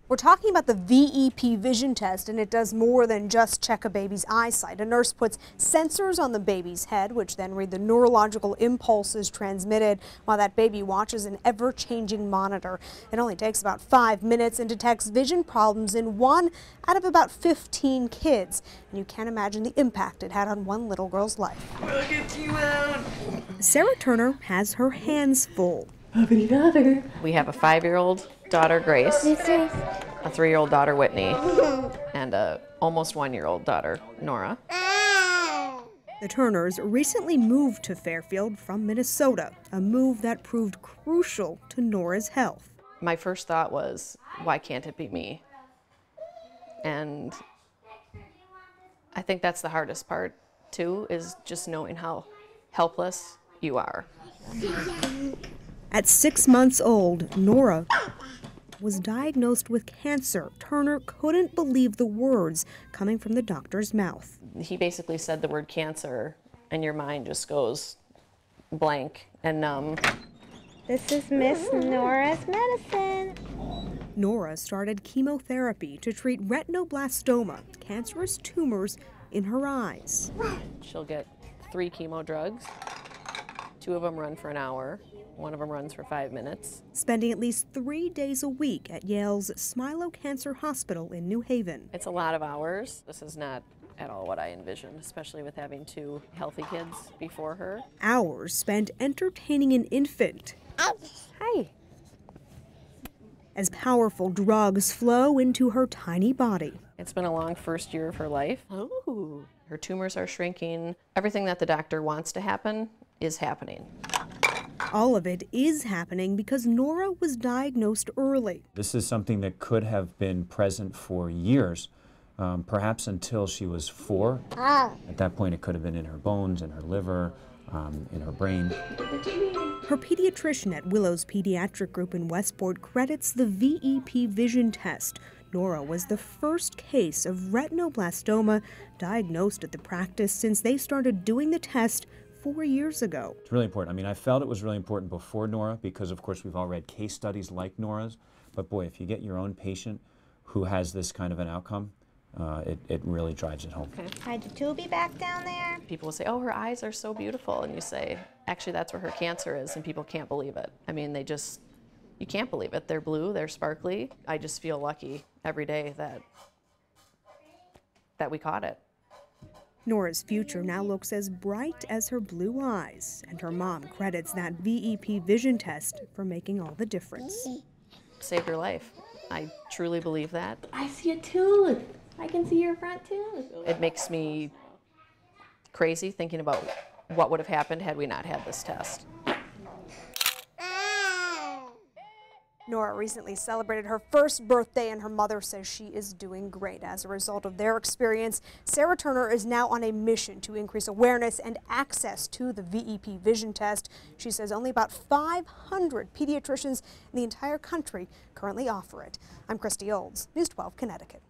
We're talking about the VEP vision test, and it does more than just check a baby's eyesight. A nurse puts sensors on the baby's head, which then read the neurological impulses transmitted while that baby watches an ever-changing monitor. It only takes about 5 minutes and detects vision problems in 1 out of about 15 kids. And you can't imagine the impact it had on one little girl's life. I'll get you out. Sarah Turner has her hands full. We have a 5-year-old daughter, Grace, a 3-year-old daughter, Whitney, and a almost 1-year-old daughter, Nora. The Turners recently moved to Fairfield from Minnesota, a move that proved crucial to Nora's health. My first thought was, why can't it be me? And I think that's the hardest part, too, is just knowing how helpless you are. At 6 months old, Nora was diagnosed with cancer. Turner couldn't believe the words coming from the doctor's mouth. He basically said the word cancer, and your mind just goes blank and numb. This is Miss Nora's medicine. Nora started chemotherapy to treat retinoblastoma, cancerous tumors in her eyes. She'll get 3 chemo drugs. 2 of them run for an hour. 1 of them runs for 5 minutes. Spending at least 3 days a week at Yale's Smilo Cancer Hospital in New Haven. It's a lot of hours. This is not at all what I envisioned, especially with having 2 healthy kids before her. Hours spent entertaining an infant. Hi. As powerful drugs flow into her tiny body. It's been a long first year of her life. Ooh. Her tumors are shrinking. Everything that the doctor wants to happen is happening. All of it is happening because Nora was diagnosed early. This is something that could have been present for years, perhaps until she was 4. At that point, it could have been in her bones, in her liver, in her brain. Her pediatrician at Willow's Pediatric Group in Westport credits the VEP vision test. Nora was the first case of retinoblastoma diagnosed at the practice since they started doing the test 4 years ago. It's really important. I mean, I felt it was really important before Nora because, of course, we've all read case studies like Nora's. But boy, if you get your own patient who has this kind of an outcome, it really drives it home. Okay. Hide the tubie back down there. People will say, oh, her eyes are so beautiful. And you say, actually, that's where her cancer is. And people can't believe it. I mean, you can't believe it. They're blue, they're sparkly. I just feel lucky every day that we caught it. Nora's future now looks as bright as her blue eyes, and her mom credits that VEP vision test for making all the difference. Saved her life. I truly believe that. I see a tooth. I can see your front tooth. It makes me crazy thinking about what would have happened had we not had this test. Nora recently celebrated her first birthday, and her mother says she is doing great. As a result of their experience, Sarah Turner is now on a mission to increase awareness and access to the VEP vision test. She says only about 500 pediatricians in the entire country currently offer it. I'm Christy Olds, News 12 Connecticut.